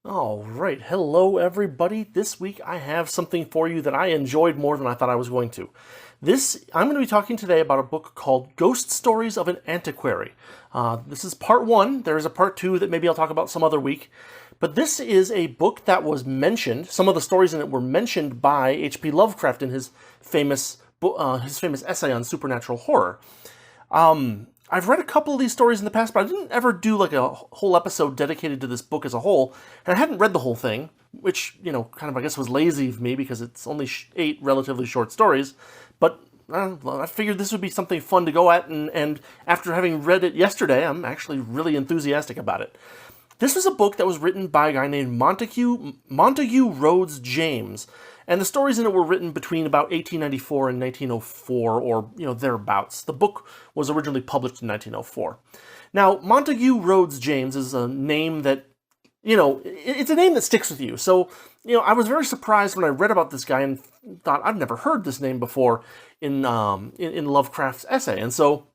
All right, hello everybody. This week I have something for you that I enjoyed more than I thought I was going to. I'm going to be talking today about a book called Ghost Stories of an Antiquary. This is part one. There is a part two that maybe I'll talk about some other week. But this is a book that was mentioned. Some of the stories in it were mentioned by H.P. Lovecraft in his famous essay on supernatural horror. I've read a couple of these stories in the past, but I didn't ever do like a whole episode dedicated to this book as a whole, and I hadn't read the whole thing, which, kind of, I guess, was lazy of me because it's only 8 relatively short stories, but I figured this would be something fun to go at, and after having read it yesterday, I'm actually really enthusiastic about it. This was a book that was written by a guy named Montague Rhodes James, and the stories in it were written between about 1894 and 1904, or, thereabouts. The book was originally published in 1904. Now, Montague Rhodes James is a name that, it's a name that sticks with you. So, I was very surprised when I read about this guy and thought, I've never heard this name before in Lovecraft's essay. And so,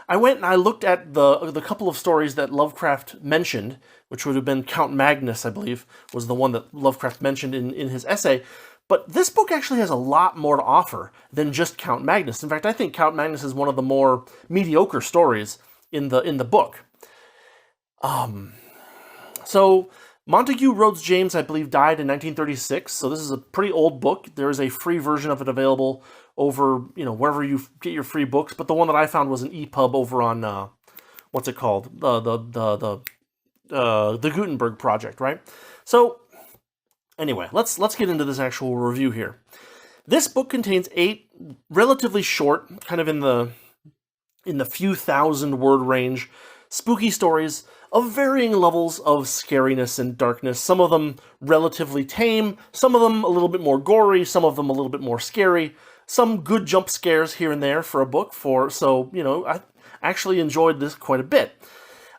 I went and I looked at the couple of stories that Lovecraft mentioned, which would have been Count Magnus, I believe, was the one that Lovecraft mentioned in his essay. But this book actually has a lot more to offer than just Count Magnus. In fact, I think Count Magnus is one of the more mediocre stories in the book. So Montague Rhodes James, I believe, died in 1936, so this is a pretty old book. There is a free version of it available over, wherever you get your free books, but the one that I found was an EPUB over on, what's it called? The Gutenberg Project, right? So, anyway, let's get into this actual review here. This book contains 8 relatively short, kind of in the few thousand word range, spooky stories of varying levels of scariness and darkness. Some of them relatively tame, some of them a little bit more gory, some of them a little bit more scary. Some good jump scares here and there for a book, I actually enjoyed this quite a bit.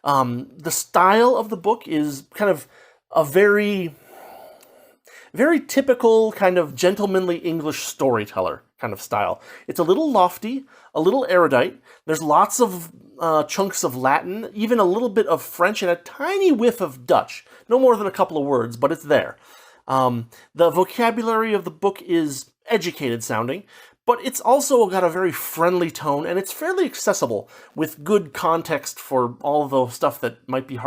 The style of the book is kind of a very, very typical kind of gentlemanly English storyteller kind of style. It's a little lofty, a little erudite. There's lots of chunks of Latin, even a little bit of French, and a tiny whiff of Dutch. No more than a couple of words, but it's there. The vocabulary of the book is educated sounding, but it's also got a very friendly tone, and it's fairly accessible with good context for all the stuff that might be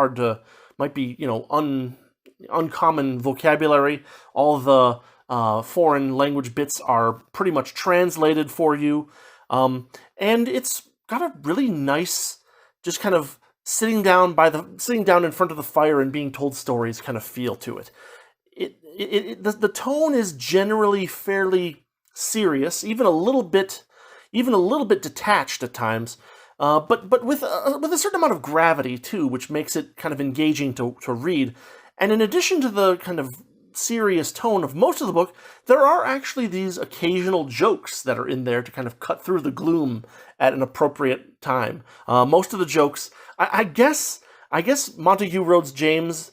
uncommon vocabulary. All the foreign language bits are pretty much translated for you, and it's got a really nice, just kind of sitting down in front of the fire and being told stories kind of feel to it. The tone is generally fairly serious, even a little bit detached at times, but with a certain amount of gravity too, which makes it kind of engaging to read. And in addition to the kind of serious tone of most of the book, there are actually these occasional jokes that are in there to kind of cut through the gloom at an appropriate time. Most of the jokes, I guess Montague Rhodes James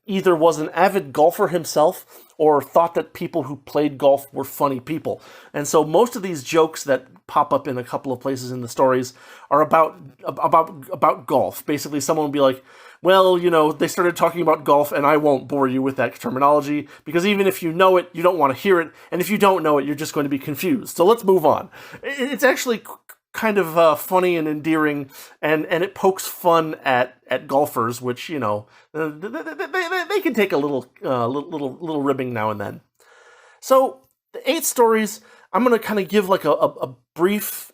either was an avid golfer himself or thought that people who played golf were funny people. And so most of these jokes that pop up in a couple of places in the stories are about golf. Basically, someone will be like, well, they started talking about golf, and I won't bore you with that terminology, because even if you know it, you don't want to hear it, and if you don't know it, you're just going to be confused. So let's move on. It's actually kind of funny and endearing, and it pokes fun at golfers, which, they can take a little ribbing now and then. So the 8 stories, I'm going to kind of give like a brief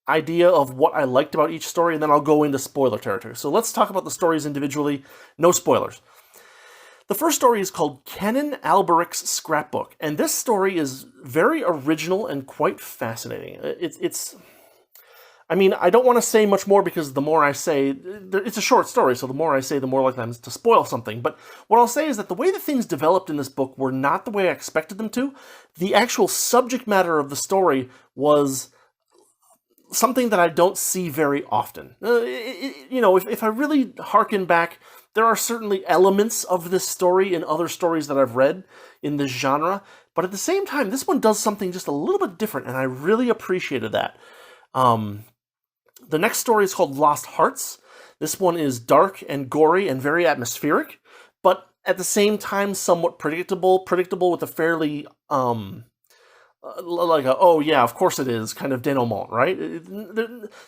idea of what I liked about each story, and then I'll go into spoiler territory. So let's talk about the stories individually. No spoilers. The first story is called Canon Alberic's Scrapbook, and this story is very original and quite fascinating. I don't want to say much more because the more I say, it's a short story, so the more I say, the more likely I am to spoil something. But what I'll say is that the way that things developed in this book were not the way I expected them to. The actual subject matter of the story was something that I don't see very often. If I really harken back, there are certainly elements of this story in other stories that I've read in this genre, but at the same time, this one does something just a little bit different, and I really appreciated that. The next story is called Lost Hearts. This one is dark and gory and very atmospheric, but at the same time somewhat predictable with a fairly like a, oh yeah, of course it is, kind of denouement, right?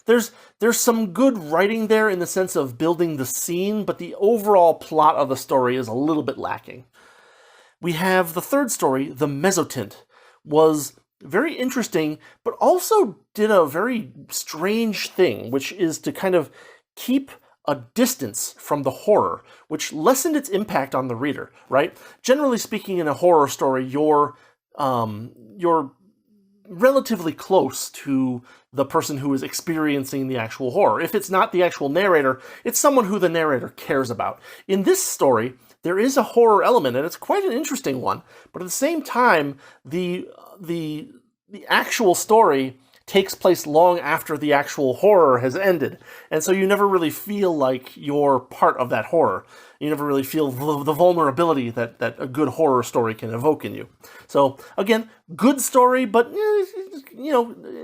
There's some good writing there in the sense of building the scene, but the overall plot of the story is a little bit lacking. We have the third story, The Mezzotint, was very interesting, but also did a very strange thing, which is to kind of keep a distance from the horror, which lessened its impact on the reader, right? Generally speaking, in a horror story, you're relatively close to the person who is experiencing the actual horror. If it's not the actual narrator, it's someone who the narrator cares about. In this story, there is a horror element, and it's quite an interesting one. But at the same time, the actual story takes place long after the actual horror has ended. And so you never really feel like you're part of that horror. You never really feel the vulnerability that a good horror story can evoke in you. So, again, good story, but,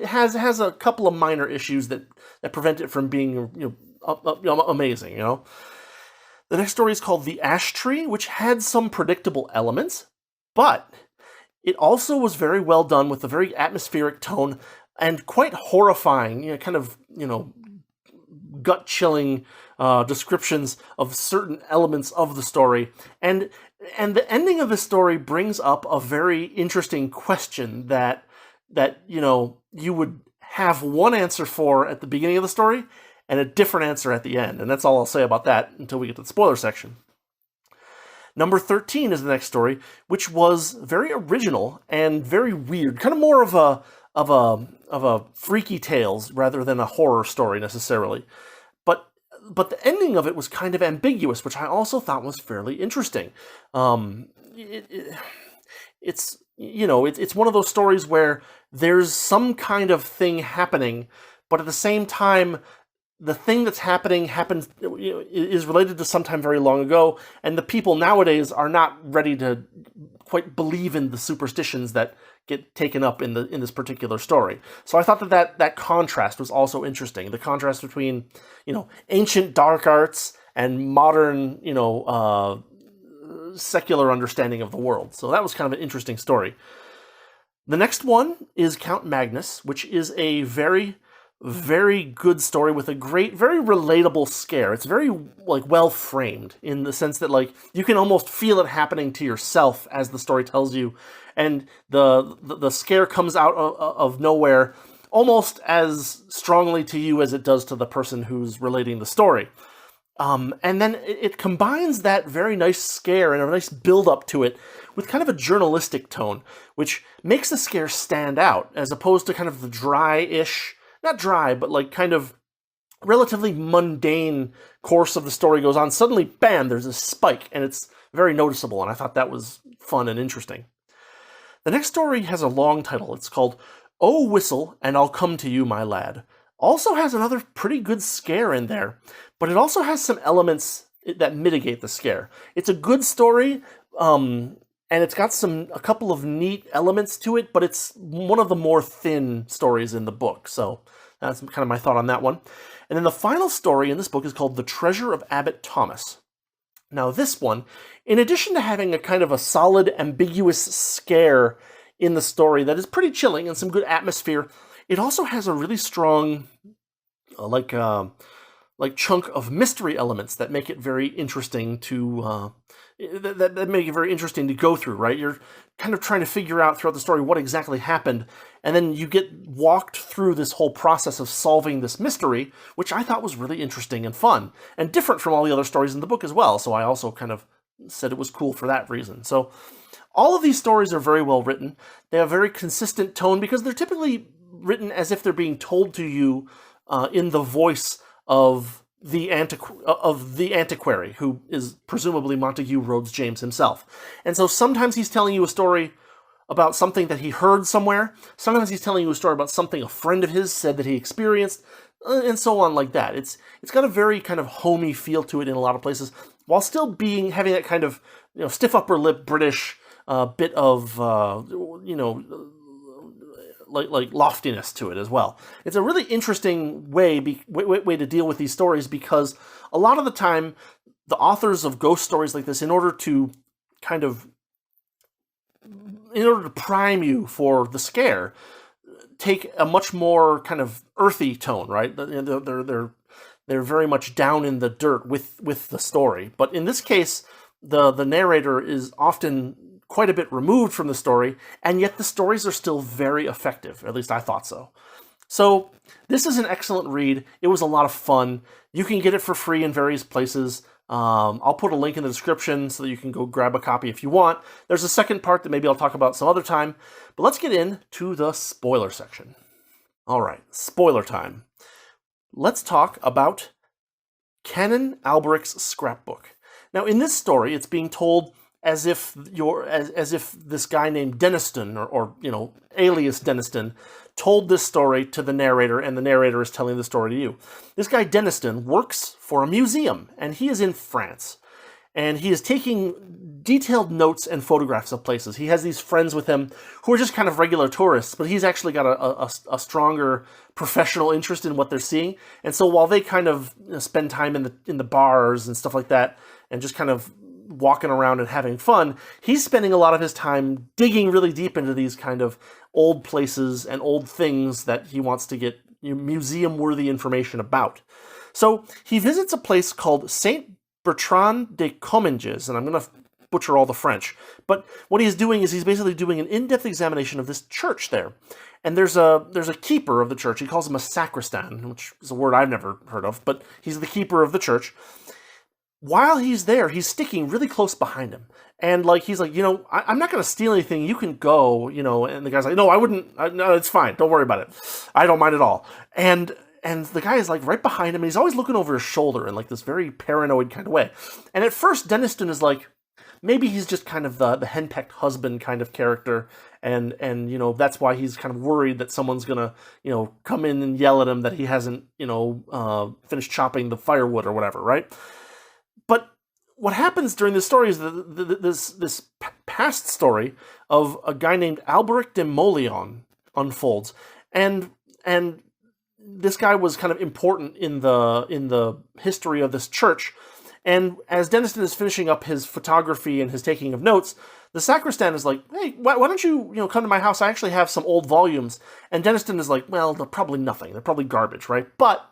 has a couple of minor issues that prevent it from being, amazing, The next story is called The Ash Tree, which had some predictable elements, but it also was very well done with a very atmospheric tone and quite horrifying, gut-chilling descriptions of certain elements of the story. And the ending of the story brings up a very interesting question that you would have one answer for at the beginning of the story and a different answer at the end. And that's all I'll say about that until we get to the spoiler section. Number 13 is the next story, which was very original and very weird, kind of more of a freaky tales rather than a horror story necessarily. But the ending of it was kind of ambiguous, which I also thought was fairly interesting. It's one of those stories where there's some kind of thing happening, but at the same time, the thing that's happening is related to sometime very long ago, and the people nowadays are not ready to quite believe in the superstitions that get taken up in this particular story. So I thought that contrast was also interesting. The contrast between, ancient dark arts and modern, secular understanding of the world. So that was kind of an interesting story. The next one is Count Magnus, which is a very, very good story with a great, very relatable scare. It's very well framed in the sense that you can almost feel it happening to yourself as the story tells you, and the scare comes out of nowhere almost as strongly to you as it does to the person who's relating the story. And then it combines that very nice scare and a nice build-up to it with kind of a journalistic tone, which makes the scare stand out, as opposed to kind of the dry-ish, not dry, but kind of relatively mundane course of the story goes on. Suddenly, bam, there's a spike, and it's very noticeable, and I thought that was fun and interesting. The next story has a long title. It's called Oh Whistle, and I'll Come to You, My Lad. Also has another pretty good scare in there, but it also has some elements that mitigate the scare. It's a good story, and it's got a couple of neat elements to it, but it's one of the more thin stories in the book. So that's kind of my thought on that one. And then the final story in this book is called The Treasure of Abbot Thomas. Now this one, in addition to having a kind of a solid, ambiguous scare in the story that is pretty chilling and some good atmosphere, it also has a really strong, chunk of mystery elements that make it very interesting to that make it very interesting to go through, right? You're kind of trying to figure out throughout the story what exactly happened, and then you get walked through this whole process of solving this mystery, which I thought was really interesting and fun, and different from all the other stories in the book as well, so I also kind of said it was cool for that reason. So all of these stories are very well written. They have a very consistent tone because they're typically written as if they're being told to you in the voice of the Antiquary, who is presumably Montague Rhodes James himself. And so sometimes he's telling you a story about something that he heard somewhere. Sometimes he's telling you a story about something a friend of his said that he experienced, and so on like that. It's got a very kind of homey feel to it in a lot of places, while still having that kind of stiff upper lip British bit of like loftiness to it as well. It's a really interesting way to deal with these stories, because a lot of the time the authors of ghost stories like this, in order to prime you for the scare, take a much more kind of earthy tone, right? They're very much down in the dirt with the story. But in this case, the narrator is often quite a bit removed from the story, and yet the stories are still very effective. At least I thought so. So this is an excellent read. It was a lot of fun. You can get it for free in various places. I'll put a link in the description so that you can go grab a copy if you want. There's a second part that maybe I'll talk about some other time. But let's get into the spoiler section. All right, spoiler time. Let's talk about Canon Alberic's scrapbook. Now, in this story, it's being told as if this guy named Deniston, or alias Deniston, told this story to the narrator, and the narrator is telling the story to you. This guy Deniston works for a museum, and he is in France. And he is taking detailed notes and photographs of places. He has these friends with him who are just kind of regular tourists, but he's actually got a stronger professional interest in what they're seeing. And so while they kind of spend time in the bars and stuff like that, and just kind of walking around and having fun, he's spending a lot of his time digging really deep into these kind of old places and old things that he wants to get museum-worthy information about. So he visits a place called Saint Bertrand de Comminges, and I'm going to butcher all the French, but what he's doing is he's basically doing an in-depth examination of this church there. And there's a keeper of the church. He calls him a sacristan, which is a word I've never heard of, but he's the keeper of the church. While he's there, he's sticking really close behind him. And he's like, I'm not going to steal anything. You can go, and the guy's like, no, I wouldn't. No, it's fine. Don't worry about it. I don't mind at all. And the guy is right behind him, and he's always looking over his shoulder in this very paranoid kind of way. And at first, Deniston is like, maybe he's just kind of the henpecked husband kind of character, and that's why he's kind of worried that someone's gonna come in and yell at him that he hasn't finished chopping the firewood or whatever, right? But what happens during this story is this past story of a guy named Alberic de Molion unfolds, and this guy was kind of important in the history of this church. And as Deniston is finishing up his photography and his taking of notes, the sacristan is like, hey, why don't you come to my house? I actually have some old volumes. And Deniston is like, well, they're probably nothing. They're probably garbage, right? But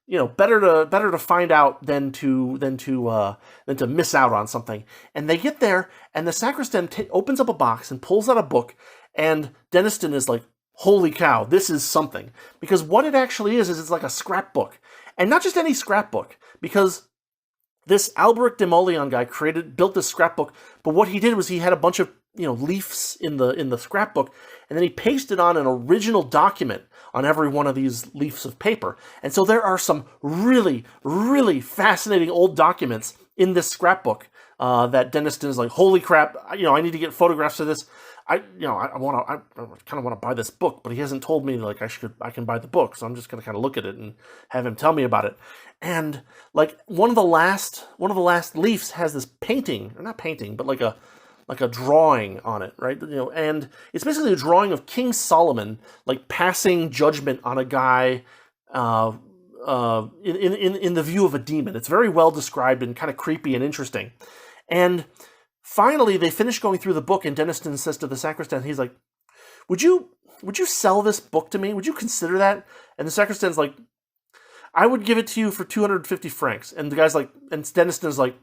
better to find out than to miss out on something. And they get there, and the sacristan opens up a box and pulls out a book, and Deniston is like, holy cow, this is something. Because what it actually is it's like a scrapbook. And not just any scrapbook, because this Alberic de Molion guy built this scrapbook, but what he did was he had a bunch of leaves in the scrapbook, and then he pasted on an original document on every one of these leaves of paper. And so there are some really, really fascinating old documents in this scrapbook that Deniston is like, holy crap, I need to get photographs of this. I kind of want to buy this book, but he hasn't told me I can buy the book, so I'm just going to kind of look at it and have him tell me about it. And one of the last leaves has this painting, or not painting, but like a drawing on it, right? And it's basically a drawing of King Solomon passing judgment on a guy in the view of a demon. It's very well described and kind of creepy and interesting. And finally, they finish going through the book, and Deniston says to the sacristan, he's like, would you sell this book to me? Would you consider that? And the sacristan's like, I would give it to you for 250 francs. And the guy's like, and Deniston's like,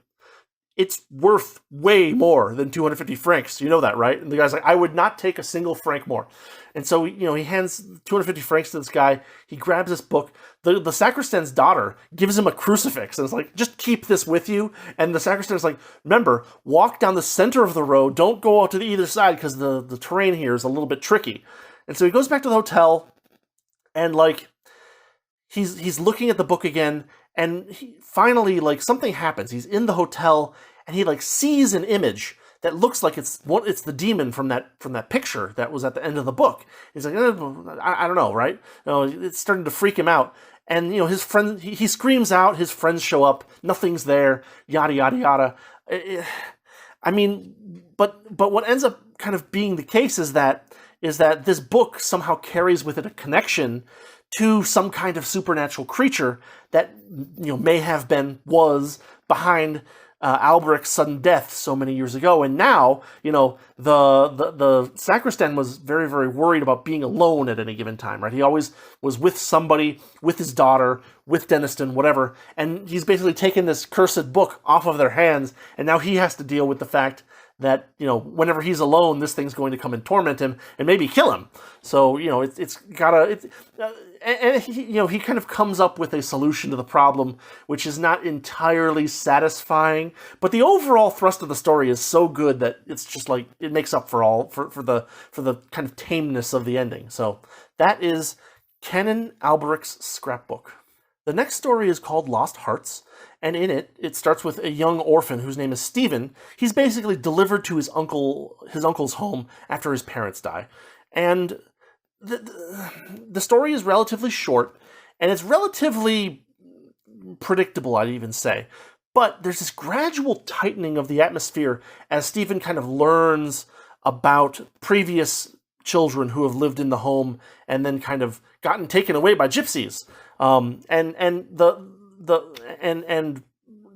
it's worth way more than 250 francs. You know that, right? And the guy's like, I would not take a single franc more. And so, he hands 250 francs to this guy. He grabs this book. The sacristan's daughter gives him a crucifix and it's like, just keep this with you. And the sacristan's like, remember, walk down the center of the road. Don't go out to the either side because the terrain here is a little bit tricky. And so he goes back to the hotel, and he's looking at the book again, and finally something happens. He's in the hotel, and he sees an image that looks like it's the demon from that picture that was at the end of the book. He's like, I don't know, right? It's starting to freak him out. And his friend, he screams out. His friends show up. Nothing's there. Yada yada yada. I mean, but what ends up kind of being the case is that this book somehow carries with it a connection to some kind of supernatural creature that was behind Alberic's sudden death so many years ago. And now, the sacristan was very, very worried about being alone at any given time, right? He always was with somebody, with his daughter, with Deniston, whatever. And he's basically taken this cursed book off of their hands, and now he has to deal with the fact that, whenever he's alone, this thing's going to come and torment him and maybe kill him. So, he kind of comes up with a solution to the problem, which is not entirely satisfying, but the overall thrust of the story is so good that it's just like, it makes up for the kind of tameness of the ending. So that is Canon Alberic's scrapbook. The next story is called Lost Hearts, and in it, it starts with a young orphan whose name is Stephen. He's basically delivered to his uncle's home after his parents die. And the story is relatively short, and it's relatively predictable, I'd even say. But there's this gradual tightening of the atmosphere as Stephen kind of learns about previous children who have lived in the home and then kind of gotten taken away by gypsies. And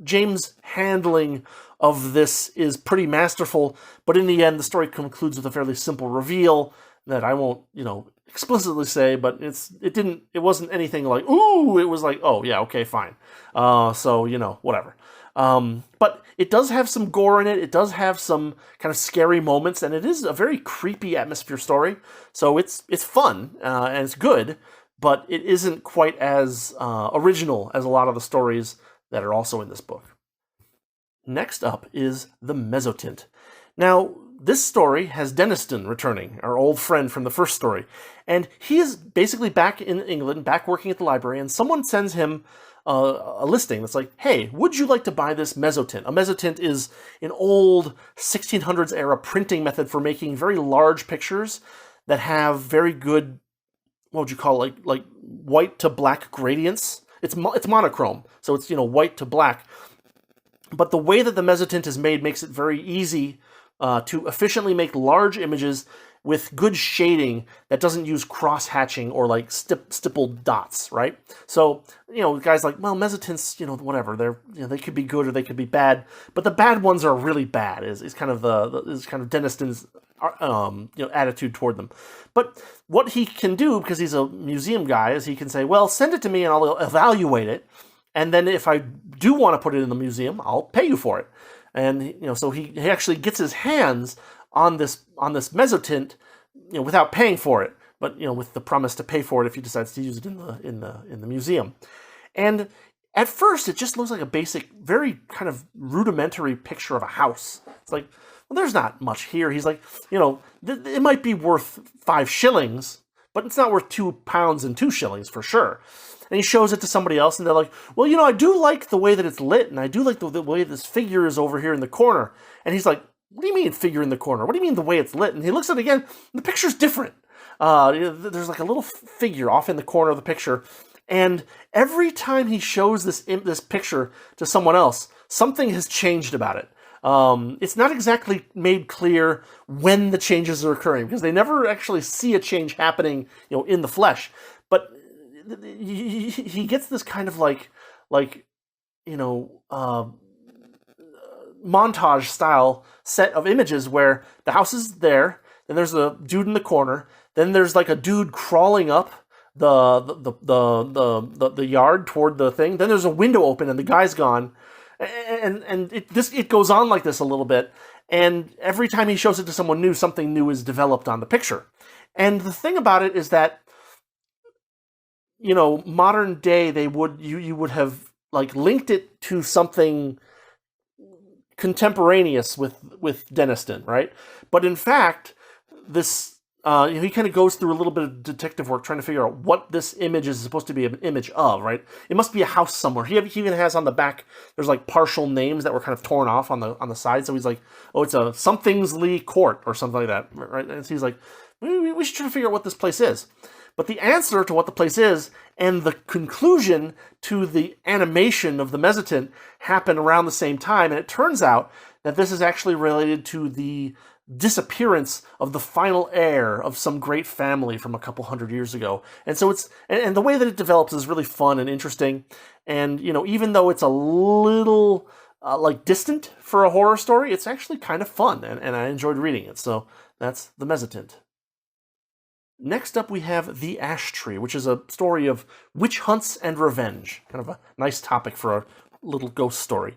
James' handling of this is pretty masterful, but in the end, the story concludes with a fairly simple reveal that I won't, explicitly say, but it wasn't anything like, ooh, it was like, oh yeah, okay, fine. So, whatever. But it does have some gore in it. It does have some kind of scary moments, and it is a very creepy atmosphere story. So it's fun, and it's good, but it isn't quite as original as a lot of the stories that are also in this book. Next up is the Mezzotint. Now, this story has Deniston returning, our old friend from the first story, and he is basically back in England, back working at the library, and someone sends him a listing that's like, hey, would you like to buy this Mezzotint? A Mezzotint is an old 1600s era printing method for making very large pictures that have very good, what would you call it, like white to black gradients. It's monochrome, so it's white to black. But the way that the Mezzotint is made makes it very easy to efficiently make large images with good shading that doesn't use cross-hatching or like stippled dots, right? So, guys like, well, Mezzotints, whatever, they could be good or they could be bad, but the bad ones are really bad. Is kind of Deniston's attitude toward them. But what he can do, because he's a museum guy, is he can say, well, send it to me and I'll evaluate it, and then if I do want to put it in the museum, I'll pay you for it. And so he actually gets his hands on this Mezzotint, without paying for it, but with the promise to pay for it if he decides to use it in the museum. And at first, it just looks like a basic, very kind of rudimentary picture of a house. It's like, well, there's not much here. He's like, it might be worth 5 shillings, but it's not worth £2 and 2 shillings for sure. And he shows it to somebody else, and they're like, well, I do like the way that it's lit, and I do like the way this figure is over here in the corner. And he's like, what do you mean figure in the corner? What do you mean the way it's lit? And he looks at it again, and the picture's different. There's like a little figure off in the corner of the picture, and every time he shows this picture to someone else, something has changed about it. It's not exactly made clear when the changes are occurring, because they never actually see a change happening, in the flesh. But he gets this kind of montage style set of images where the house is there, then there's a dude in the corner, then there's like a dude crawling up the yard toward the thing, then there's a window open and the guy's gone, and it goes on like this a little bit, and every time he shows it to someone new, something new is developed on the picture. And the thing about it is that modern day, you would have like linked it to something contemporaneous with Deniston, right? But in fact, this he kind of goes through a little bit of detective work trying to figure out what this image is supposed to be an image of, right? It must be a house somewhere. He even has on the back, there's like partial names that were kind of torn off on the side. So he's like, oh, it's a Somethingsley Court or something like that, right? And so he's like, we should try to figure out what this place is. But the answer to what the place is and the conclusion to the animation of the Mezzotint happen around the same time, and it turns out that this is actually related to the disappearance of the final heir of some great family from a couple hundred years ago. And so and the way that it develops is really fun and interesting. And, even though it's a little distant for a horror story, it's actually kind of fun, and I enjoyed reading it. So that's the Mezzotint. Next up, we have The Ash Tree, which is a story of witch hunts and revenge. Kind of a nice topic for a little ghost story.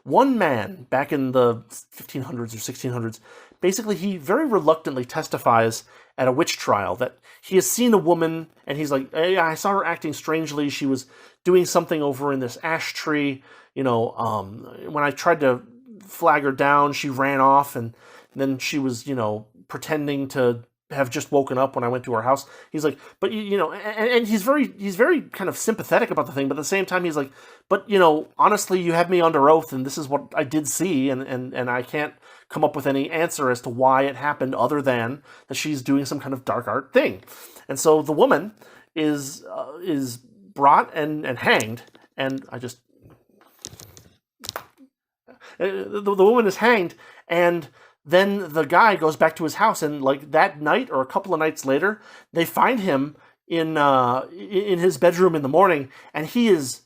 One man, back in the 1500s or 1600s, basically he very reluctantly testifies at a witch trial that he has seen a woman, and he's like, hey, I saw her acting strangely. She was doing something over in this ash tree. When I tried to flag her down, she ran off, and then she was, pretending to have just woken up when I went to her house. He's like, but and he's very kind of sympathetic about the thing, but at the same time he's like, but honestly, you have me under oath, and this is what I did see, and I can't come up with any answer as to why it happened other than that she's doing some kind of dark art thing. And so the woman is brought and hanged, and the woman is hanged, and then the guy goes back to his house, and that night or a couple of nights later, they find him in his bedroom in the morning, and he is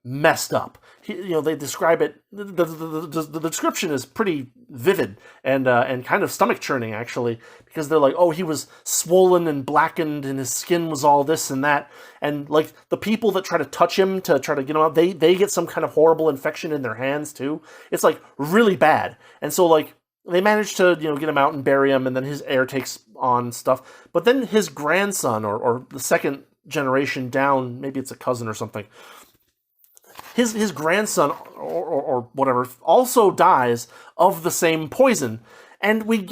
messed up. They describe it. The description is pretty vivid and kind of stomach churning, actually, because they're like, oh, he was swollen and blackened, and his skin was all this and that, and the people that try to touch him to try to get him out, they get some kind of horrible infection in their hands too. It's really bad, and so they manage to, get him out and bury him, and then his heir takes on stuff. But then his grandson, or the second generation down, maybe it's a cousin or something, his grandson, or whatever, also dies of the same poison. And we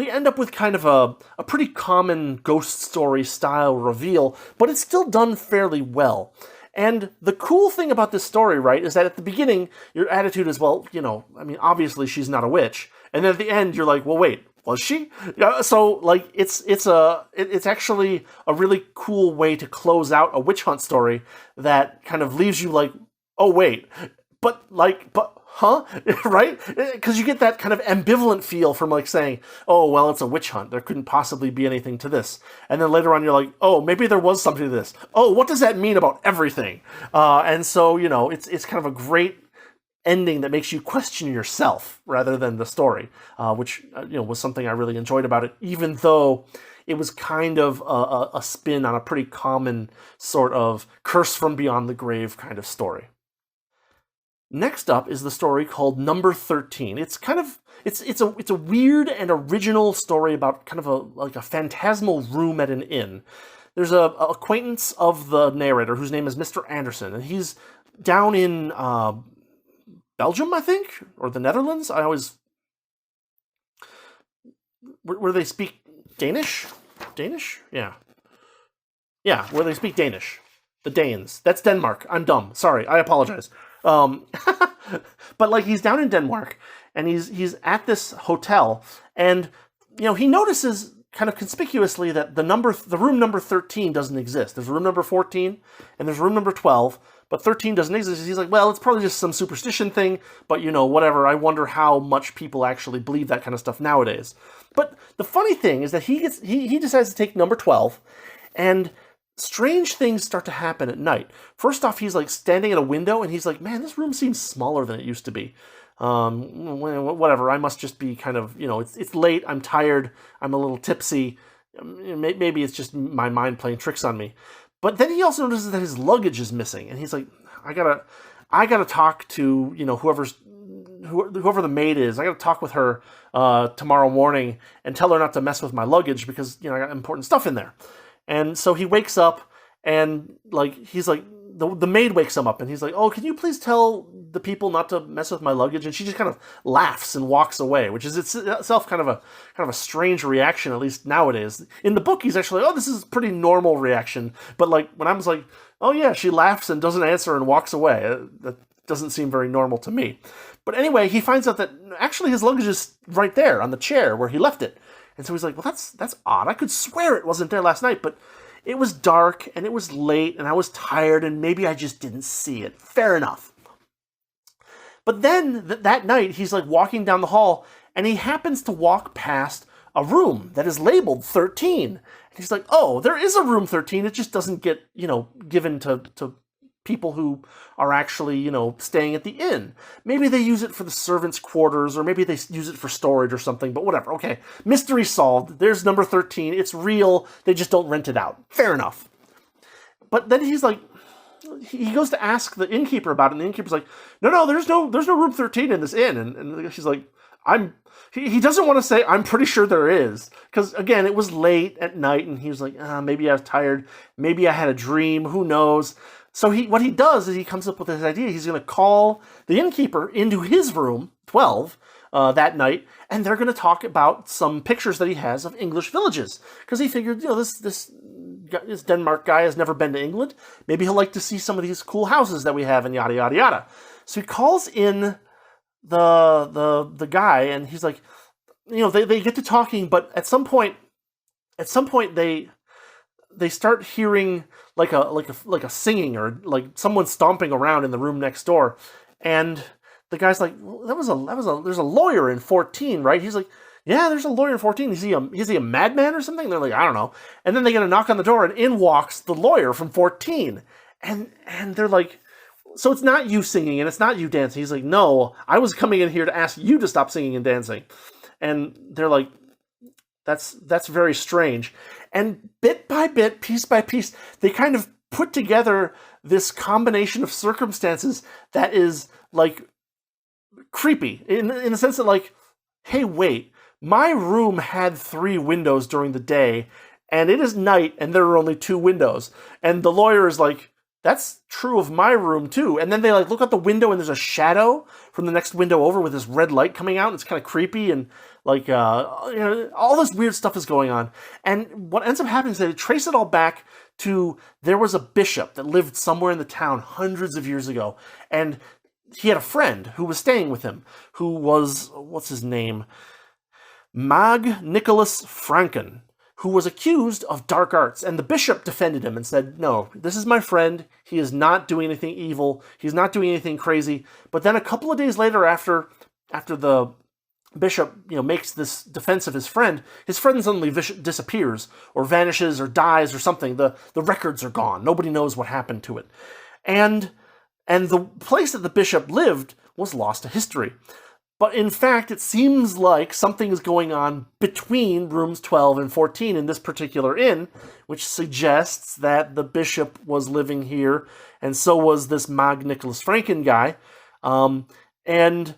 end up with kind of a pretty common ghost story style reveal, but it's still done fairly well. And the cool thing about this story, right, is that at the beginning, your attitude is, well, obviously she's not a witch. And then at the end, you're like, well, wait, was she? So, it's actually a really cool way to close out a witch hunt story that kind of leaves you like, oh, wait, but, huh? Right? Because you get that kind of ambivalent feel from saying, oh, well, it's a witch hunt. There couldn't possibly be anything to this. And then later on, you're like, oh, maybe there was something to this. Oh, what does that mean about everything? And so, it's kind of a great ending that makes you question yourself rather than the story, which, was something I really enjoyed about it, even though it was kind of a spin on a pretty common sort of curse from beyond the grave kind of story. Next up is the story called Number 13. It's kind of it's a weird and original story about kind of a phantasmal room at an inn. There's a acquaintance of the narrator whose name is Mr. Anderson, and he's down in Belgium, I think, or the Netherlands. I always where they speak Danish. Yeah, where they speak Danish. The Danes. That's Denmark. I'm dumb. Sorry, I apologize. But he's down in Denmark, and he's at this hotel, and he notices kind of conspicuously that the room number 13 doesn't exist. There's room number 14 and there's room number 12, but 13 doesn't exist. He's like, well, it's probably just some superstition thing, but whatever. I wonder how much people actually believe that kind of stuff nowadays. But the funny thing is that he decides to take number 12, and strange things start to happen at night. First off, he's standing at a window, and he's like, man, this room seems smaller than it used to be. Whatever, I must just be kind of, it's late, I'm tired, I'm a little tipsy, maybe it's just my mind playing tricks on me. But then he also notices that his luggage is missing, and he's like, I gotta talk to, whoever the maid is. I gotta talk with her tomorrow morning and tell her not to mess with my luggage because, I got important stuff in there. And so he wakes up, and he's like, the maid wakes him up, and he's like, oh, can you please tell the people not to mess with my luggage? And she just kind of laughs and walks away, which is itself kind of a strange reaction, at least nowadays. In the book, he's actually, oh, this is a pretty normal reaction. But when I was like, oh yeah, she laughs and doesn't answer and walks away, that doesn't seem very normal to me. But anyway, he finds out that actually his luggage is right there on the chair where he left it. And so he's like, well, that's odd. I could swear it wasn't there last night, but it was dark, and it was late, and I was tired, and maybe I just didn't see it. Fair enough. But then that night, he's like walking down the hall, and he happens to walk past a room that is labeled 13. And he's like, oh, there is a room 13. It just doesn't get, given to people who are actually, staying at the inn. Maybe they use it for the servants' quarters, or maybe they use it for storage or something, but whatever. Okay, mystery solved. There's number 13. It's real. They just don't rent it out. Fair enough. But then he's like, he goes to ask the innkeeper about it, and the innkeeper's like, no, there's no room 13 in this inn. And she's like, he doesn't want to say, I'm pretty sure there is. Because, again, it was late at night, and he was like, maybe I was tired. Maybe I had a dream. Who knows? So what he does is he comes up with this idea. He's going to call the innkeeper into his room, 12, that night, and they're going to talk about some pictures that he has of English villages. Because he figured, this Denmark guy has never been to England. Maybe he'll like to see some of these cool houses that we have, and yada, yada, yada. So he calls in the guy, and he's like, they get to talking, but at some point they start hearing like a singing, or like someone stomping around in the room next door, and the guy's like, well, there's a lawyer in 14, right? He's like, yeah, there's a lawyer in 14. Is he a madman or something? They're like, I don't know. And then they get a knock on the door, and in walks the lawyer from 14, and they're like, so it's not you singing and it's not you dancing. He's like, no, I was coming in here to ask you to stop singing and dancing. And they're like, that's very strange. And bit by bit, piece by piece, they kind of put together this combination of circumstances that is like creepy in the sense that, like, hey, wait, my room had 3 windows during the day, and it is night, and there are only 2 windows. And the lawyer is like, that's true of my room too. And then they like look out the window, and there's a shadow from the next window over with this red light coming out. And it's kind of creepy, and like all this weird stuff is going on. And what ends up happening is they trace it all back to, there was a bishop that lived somewhere in the town hundreds of years ago, and he had a friend who was staying with him, who was, what's his name, Magnus Franken, who was accused of dark arts, and the bishop defended him and said, no, this is my friend, he is not doing anything evil, he's not doing anything crazy. But then a couple of days later, after the bishop makes this defense of his friend suddenly disappears, or vanishes, or dies, or something. The records are gone. Nobody knows what happened to it. And the place that the bishop lived was lost to history. But in fact, it seems like something is going on between rooms 12 and 14 in this particular inn, which suggests that the bishop was living here, and so was this Magnus Franken guy. And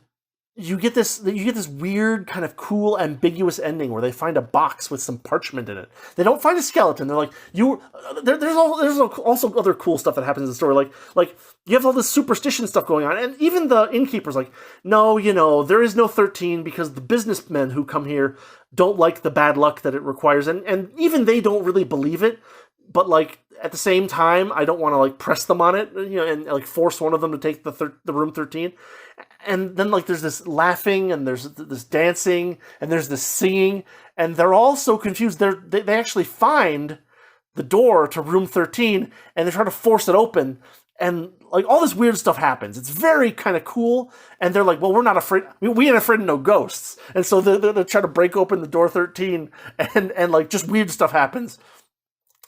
you get this weird, kind of cool, ambiguous ending where they find a box with some parchment in it. They don't find a skeleton. They're like, there's also other cool stuff that happens in the story. Like you have all this superstition stuff going on, and even the innkeeper's like, no, there is no 13 because the businessmen who come here don't like the bad luck that it requires, and even they don't really believe it. But like at the same time, I don't want to like press them on it, and like force one of them to take the room 13. And then like there's this laughing, and there's this dancing, and there's this singing, and they're all so confused. They actually find the door to room 13, and they try to force it open, and like all this weird stuff happens. It's very kind of cool, and they're like, well, we're not afraid. We ain't afraid of no ghosts. And so they try to break open the door 13, and like just weird stuff happens.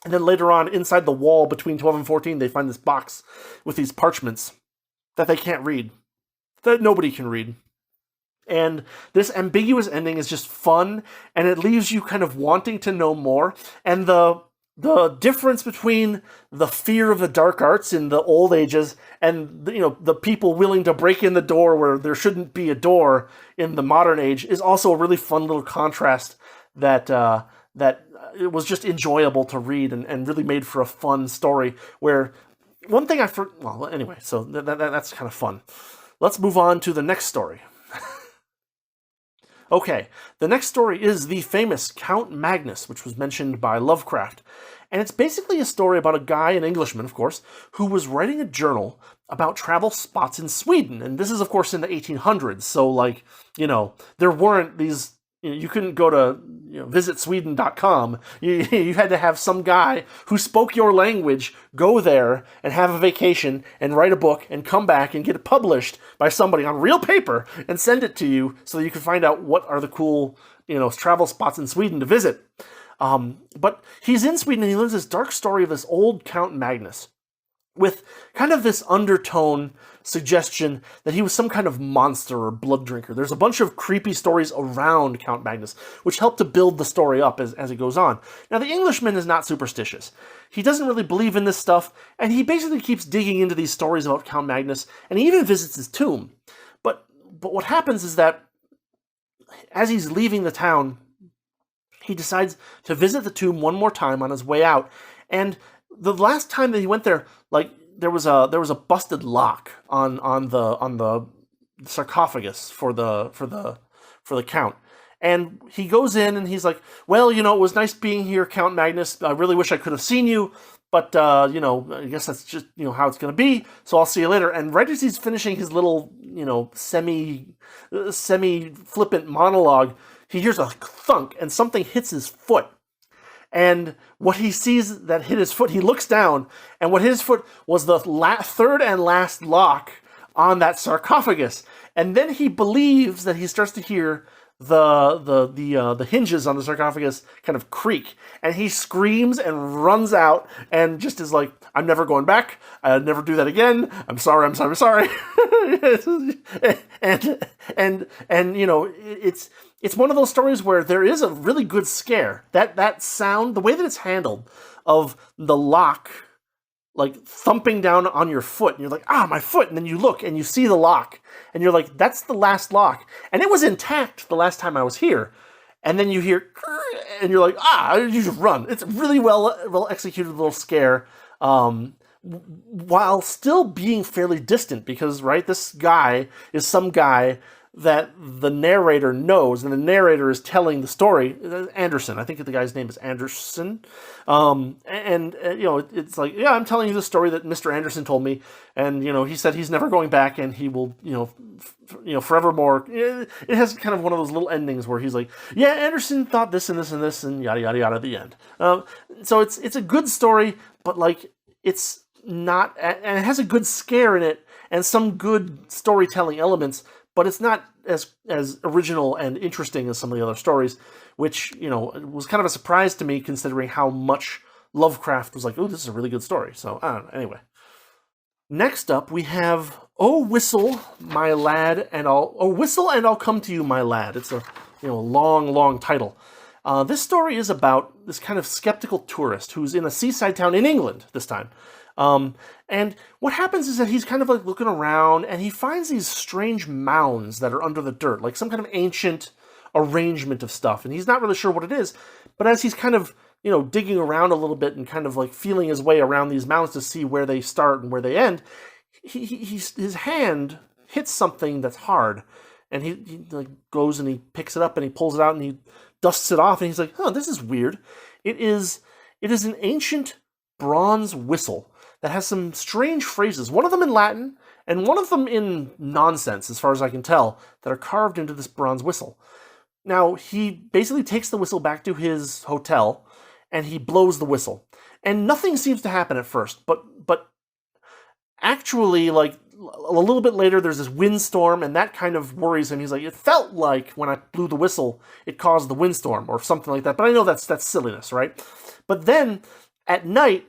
And then later on, inside the wall between 12 and 14, they find this box with these parchments that they can't read, that nobody can read. And this ambiguous ending is just fun, and it leaves you kind of wanting to know more. And the difference between the fear of the dark arts in the old ages and the people willing to break in the door where there shouldn't be a door in the modern age is also a really fun little contrast that it was just enjoyable to read, and really made for a fun story. Where one thing anyway, so that's kind of fun. Let's move on to the next story. Okay, the next story is the famous Count Magnus, which was mentioned by Lovecraft. And it's basically a story about a guy, an Englishman, of course, who was writing a journal about travel spots in Sweden. And this is, of course, in the 1800s. So, like, there weren't these, you couldn't go to visitsweden.com. You had to have some guy who spoke your language go there and have a vacation and write a book and come back and get it published by somebody on real paper and send it to you so that you could find out what are the cool travel spots in Sweden to visit. But he's in Sweden and he learns this dark story of this old Count Magnus with kind of this undertone suggestion that he was some kind of monster or blood drinker. There's a bunch of creepy stories around Count Magnus, which help to build the story up as it goes on. Now, the Englishman is not superstitious. He doesn't really believe in this stuff, and he basically keeps digging into these stories about Count Magnus, and he even visits his tomb. But what happens is that as he's leaving the town, he decides to visit the tomb one more time on his way out, and the last time that he went there, there was a busted lock on the sarcophagus for the Count, and he goes in and he's like, well, it was nice being here, Count Magnus. I really wish I could have seen you, but I guess that's just how it's gonna be. So I'll see you later. And right as he's finishing his little semi flippant monologue, he hears a thunk and something hits his foot. And what he sees that hit his foot, he looks down, and what hit his foot was the third and last lock on that sarcophagus. And then he believes that he starts to hear the hinges on the sarcophagus kind of creak, and he screams and runs out and just is like, I'm never going back. I'll never do that again. I'm sorry. and it's one of those stories where there is a really good scare. That sound, the way that it's handled, of the lock thumping down on your foot, and you're like, my foot, and then you look and you see the lock, and you're like, that's the last lock, and it was intact the last time I was here. And then you hear, and you're like, you just run. It's a really well executed little scare, while still being fairly distant, because this guy is some guy that the narrator knows, and the narrator is telling the story. Anderson, I think the guy's name is Anderson, it's like, I'm telling you the story that Mr. Anderson told me, and he said he's never going back, and he will, forevermore. It has kind of one of those little endings where he's like, Anderson thought this and this and this, and yada yada yada at the end. So it's a good story, but it's not, and it has a good scare in it and some good storytelling elements. But it's not as original and interesting as some of the other stories, which, was kind of a surprise to me considering how much Lovecraft was like, this is a really good story. So, I don't know. Anyway. Next up, we have Oh Whistle, My Lad, and I'll Come to You, My Lad. It's a long title. This story is about this kind of skeptical tourist who's in a seaside town in England this time. And what happens is that he's kind of looking around, and he finds these strange mounds that are under the dirt, like some kind of ancient arrangement of stuff, and he's not really sure what it is. But as he's kind of, digging around a little bit and kind of feeling his way around these mounds to see where they start and where they end, his hand hits something that's hard, and he goes and he picks it up and he pulls it out and he dusts it off, and he's like, this is weird. It is an ancient bronze whistle that has some strange phrases, one of them in Latin and one of them in nonsense, as far as I can tell, that are carved into this bronze whistle. Now, he basically takes the whistle back to his hotel, and he blows the whistle. And nothing seems to happen at first, but actually, a little bit later, there's this windstorm, and that kind of worries him. He's like, it felt like when I blew the whistle, it caused the windstorm, or something like that. But I know that's silliness, right? But then, at night,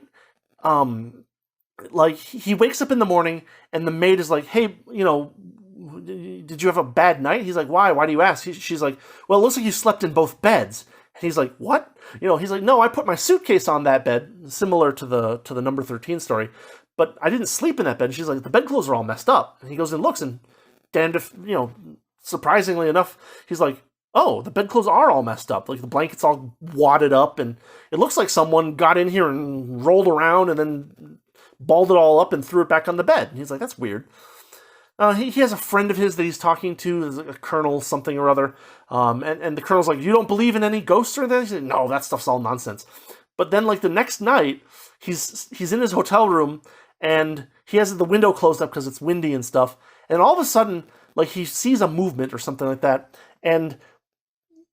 he wakes up in the morning, and the maid is like, hey, did you have a bad night? He's like, why? Why do you ask? She's like, well, it looks like you slept in both beds. And he's like, what? He's like, no, I put my suitcase on that bed, similar to the number 13 story, but I didn't sleep in that bed. And she's like, the bedclothes are all messed up. And he goes and looks, and damned if, surprisingly enough, he's like, oh, the bedclothes are all messed up. The blanket's all wadded up, and it looks like someone got in here and rolled around and then balled it all up and threw it back on the bed. And he's like, that's weird. He has a friend of his that he's talking to, a colonel something or other, and the colonel's like, you don't believe in any ghosts or anything? He's like, no, that stuff's all nonsense. But then, the next night, he's in his hotel room, and he has the window closed up because it's windy and stuff, and all of a sudden, he sees a movement or something like that, and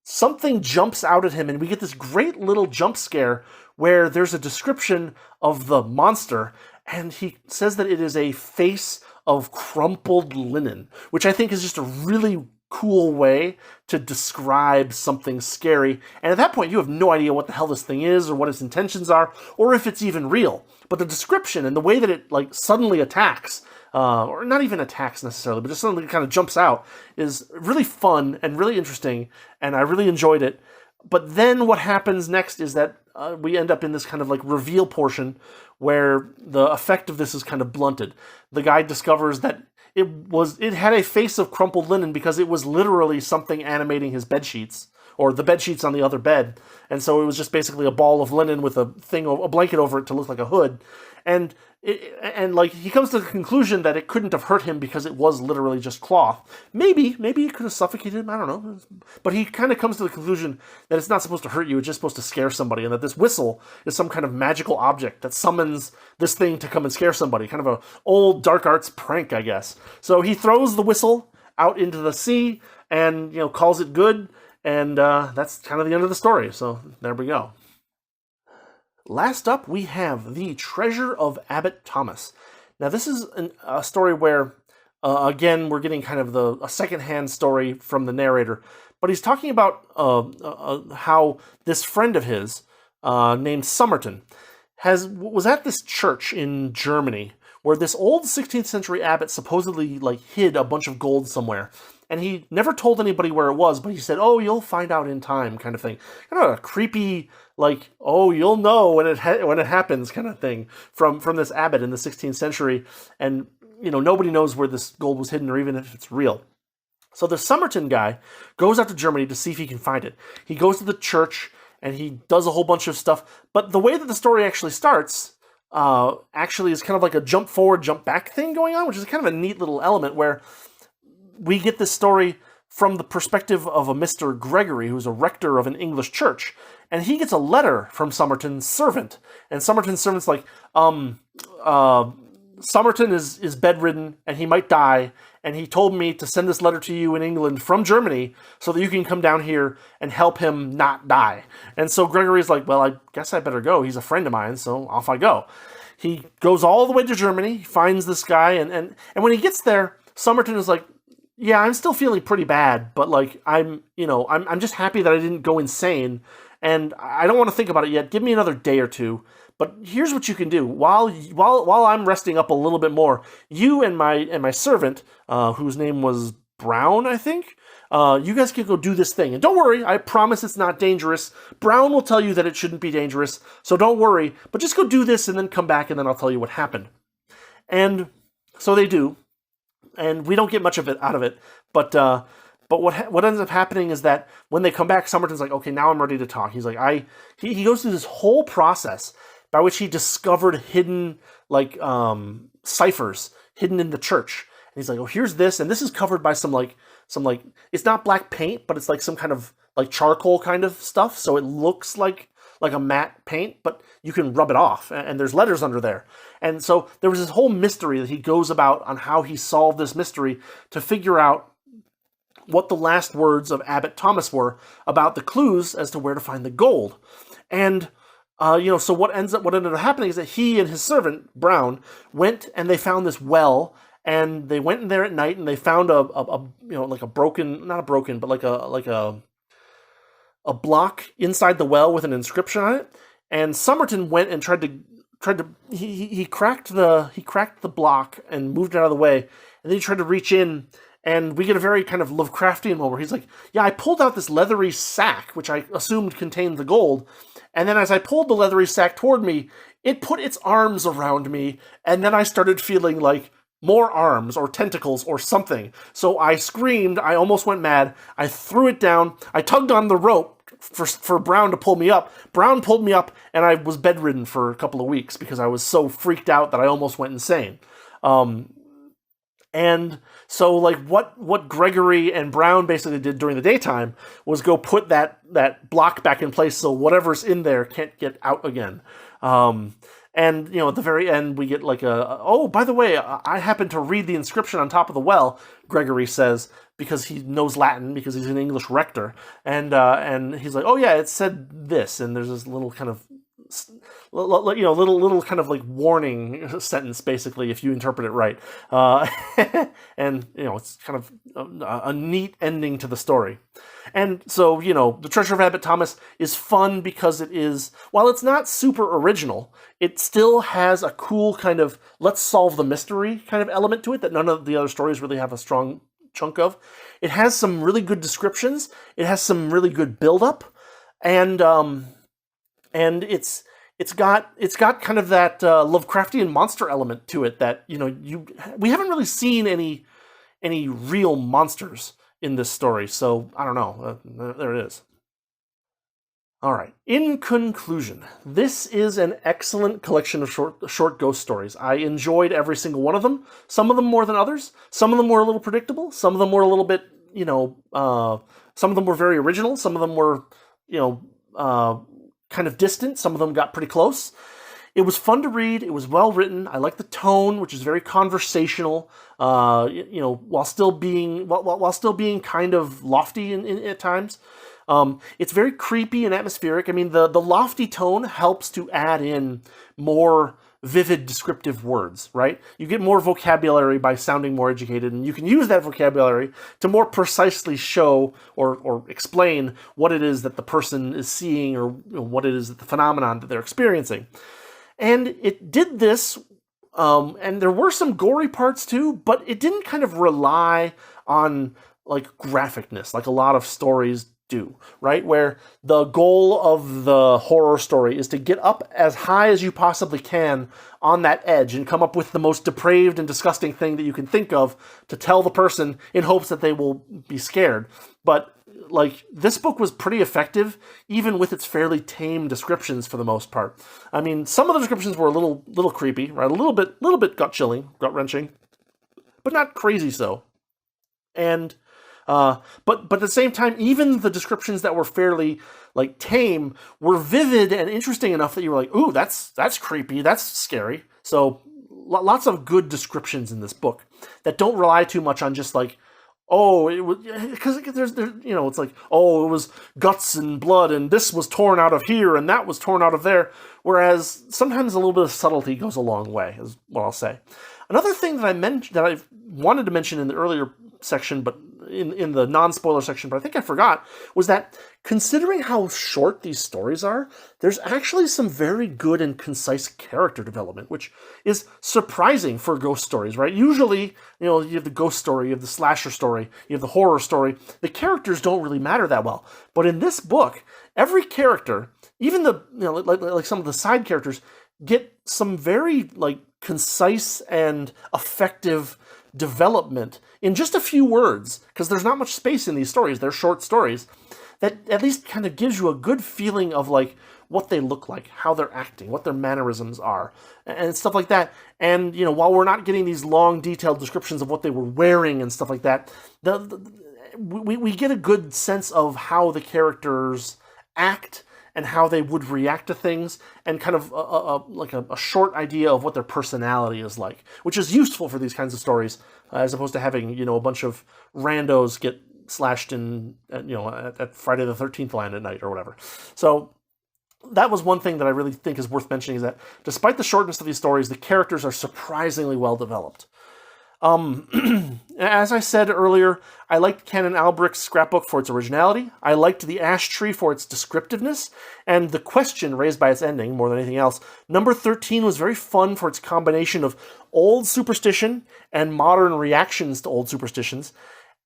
something jumps out at him, and we get this great little jump scare where there's a description of the monster, and he says that it is a face of crumpled linen, which I think is just a really cool way to describe something scary. And at that point, you have no idea what the hell this thing is, or what its intentions are, or if it's even real. But the description and the way that it like suddenly attacks, or not even attacks necessarily, but just suddenly kind of jumps out, is really fun and really interesting, and I really enjoyed it. But then what happens next is that we end up in this kind of like reveal portion where the effect of this is kind of blunted. The guy discovers that it had a face of crumpled linen because it was literally something animating his bed sheets, or the bed sheets on the other bed. And so it was just basically a ball of linen with a blanket over it to look like a hood. And like he comes to the conclusion that it couldn't have hurt him because it was literally just cloth. Maybe it could have suffocated him, I don't know. But he kind of comes to the conclusion that it's not supposed to hurt you, it's just supposed to scare somebody, and that this whistle is some kind of magical object that summons this thing to come and scare somebody. Kind of a old dark arts prank, I guess. So he throws the whistle out into the sea and, calls it good, and that's kind of the end of the story. So there we go. Last up, we have The Treasure of Abbot Thomas. Now, this is a story where, again, we're getting kind of a secondhand story from the narrator, but he's talking about how this friend of his, named Somerton, was at this church in Germany where this old 16th century abbot supposedly hid a bunch of gold somewhere. And he never told anybody where it was, but he said, "Oh, you'll find out in time," kind of thing. Kind of a creepy, "Oh, you'll know when it happens," kind of thing from this abbot in the 16th century. And nobody knows where this gold was hidden, or even if it's real. So the Somerton guy goes out to Germany to see if he can find it. He goes to the church and he does a whole bunch of stuff. But the way that the story actually starts, actually is kind of like a jump forward, jump back thing going on, which is kind of a neat little element where we get this story from the perspective of a Mr. Gregory, who's a rector of an English church. And he gets a letter from Somerton's servant. And Somerton's servant's like, Somerton is bedridden and he might die. And he told me to send this letter to you in England from Germany so that you can come down here and help him not die. And so Gregory's like, well, I guess I better go. He's a friend of mine, so off I go. He goes all the way to Germany, finds this guy, and when he gets there, Somerton is like, yeah, I'm still feeling pretty bad, but I'm just happy that I didn't go insane, and I don't want to think about it yet. Give me another day or two. But here's what you can do while I'm resting up a little bit more. You and my servant, whose name was Brown, I think. You guys can go do this thing, and don't worry. I promise it's not dangerous. Brown will tell you that it shouldn't be dangerous, so don't worry. But just go do this, and then come back, and then I'll tell you what happened. And so they do. And we don't get much of it out of it, but what ends up happening is that when they come back, Somerton's like, okay, now I'm ready to talk. He's like, he goes through this whole process by which he discovered hidden ciphers hidden in the church. And he's like, oh, here's this, and this is covered by some it's not black paint, but it's like some kind of charcoal kind of stuff, so it looks like a matte paint, but you can rub it off, and there's letters under there. And so there was this whole mystery that he goes about on how he solved this mystery to figure out what the last words of Abbot Thomas were about the clues as to where to find the gold. And so what ended up happening is that he and his servant Brown went and they found this well, and they went in there at night and they found a broken, not a broken, but like a block inside the well with an inscription on it. And Somerton went and tried to he cracked the block and moved it out of the way, and then he tried to reach in, and we get a very kind of Lovecraftian moment where he's like, yeah, I pulled out this leathery sack, which I assumed contained the gold, and then as I pulled the leathery sack toward me, it put its arms around me, and then I started feeling like more arms or tentacles or something. So I screamed, I almost went mad, I threw it down, I tugged on the rope for Brown to pull me up. Brown pulled me up, and I was bedridden for a couple of weeks because I was so freaked out that I almost went insane. And so what Gregory and Brown basically did during the daytime was go put that block back in place so whatever's in there can't get out again. And, at the very end, we get like oh, by the way, I happen to read the inscription on top of the well, Gregory says, because he knows Latin, because he's an English rector. And he's like, oh yeah, it said this. And there's this little kind of, little kind of like warning sentence, basically, if you interpret it right. And, it's kind of a neat ending to the story. And so, The Treasure of Abbot Thomas is fun because it is, while it's not super original, it still has a cool kind of let's solve the mystery kind of element to it that none of the other stories really have a strong chunk of. It has some really good descriptions. It has some really good build-up. And it's got kind of that Lovecraftian monster element to it that, we haven't really seen any real monsters in this story, so I don't know. There it is. All right. In conclusion, this is an excellent collection of short ghost stories. I enjoyed every single one of them. Some of them more than others. Some of them were a little predictable. Some of them were a little bit, some of them were very original. Some of them were, kind of distant. Some of them got pretty close. It was fun to read. It was well written. I like the tone, which is very conversational. While still being kind of lofty at times. It's very creepy and atmospheric. I mean, the lofty tone helps to add in more vivid descriptive words, right? You get more vocabulary by sounding more educated, and you can use that vocabulary to more precisely show or explain what it is that the person is seeing, or what it is that the phenomenon that they're experiencing. And it did this, and there were some gory parts too, but it didn't kind of rely on like graphicness like a lot of stories do, right? Where the goal of the horror story is to get up as high as you possibly can on that edge and come up with the most depraved and disgusting thing that you can think of to tell the person in hopes that they will be scared. But like, this book was pretty effective, even with its fairly tame descriptions for the most part. I mean, some of the descriptions were a little creepy, right? A little bit gut-wrenching, but not crazy so. And but at the same time, even the descriptions that were fairly like tame were vivid and interesting enough that you were like, ooh, that's creepy, that's scary. So lots of good descriptions in this book that don't rely too much on just like, oh, it was, because there's it's like, oh, it was guts and blood, and this was torn out of here, and that was torn out of there. Whereas sometimes a little bit of subtlety goes a long way, is what I'll say. Another thing that I wanted to mention in the earlier section, but in the non-spoiler section, but I think I forgot, was that considering how short these stories are, there's actually some very good and concise character development, which is surprising for ghost stories, right? Usually, you have the ghost story, you have the slasher story, you have the horror story. The characters don't really matter that well. But in this book, every character, even the, like some of the side characters, get some very, like, concise and effective development in just a few words, because there's not much space in these stories. They're short stories that at least kind of gives you a good feeling of like what they look like, how they're acting, what their mannerisms are, and stuff like that. And while we're not getting these long detailed descriptions of what they were wearing and stuff like that, we get a good sense of how the characters act and how they would react to things, and kind of a short idea of what their personality is like, which is useful for these kinds of stories, as opposed to having a bunch of randos get slashed in at Friday the 13th land at night or whatever. So that was one thing that I really think is worth mentioning, is that despite the shortness of these stories, the characters are surprisingly well developed. As I said earlier, I liked Canon Alberic's scrapbook for its originality. I liked The Ash Tree for its descriptiveness, and the question raised by its ending more than anything else. Number 13 was very fun for its combination of old superstition and modern reactions to old superstitions.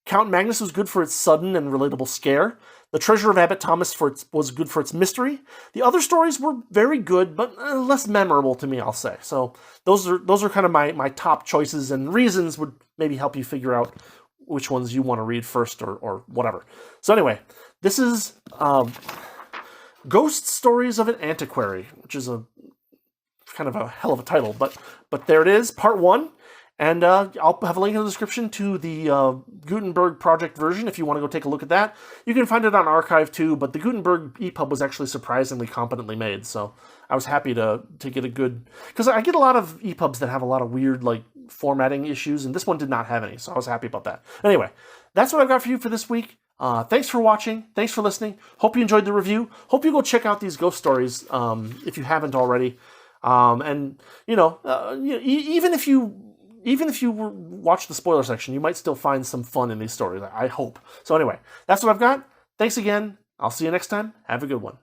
Count Magnus was good for its sudden and relatable scare. The Treasure of Abbot Thomas was good for its mystery. The other stories were very good, but less memorable to me, I'll say. So those are kind of my top choices, and reasons would maybe help you figure out which ones you want to read first or whatever. So anyway, this is Ghost Stories of an Antiquary, which is a kind of a hell of a title, but there it is, part 1. And I'll have a link in the description to the Gutenberg project version if you want to go take a look at that. You can find it on Archive too, but the Gutenberg EPUB was actually surprisingly competently made, so I was happy to get a good... Because I get a lot of EPUBs that have a lot of weird like formatting issues, and this one did not have any, so I was happy about that. Anyway, that's what I've got for you for this week. Thanks for watching. Thanks for listening. Hope you enjoyed the review. Hope you go check out these ghost stories if you haven't already. And, even if you watch the spoiler section, you might still find some fun in these stories, I hope. So anyway, that's what I've got. Thanks again. I'll see you next time. Have a good one.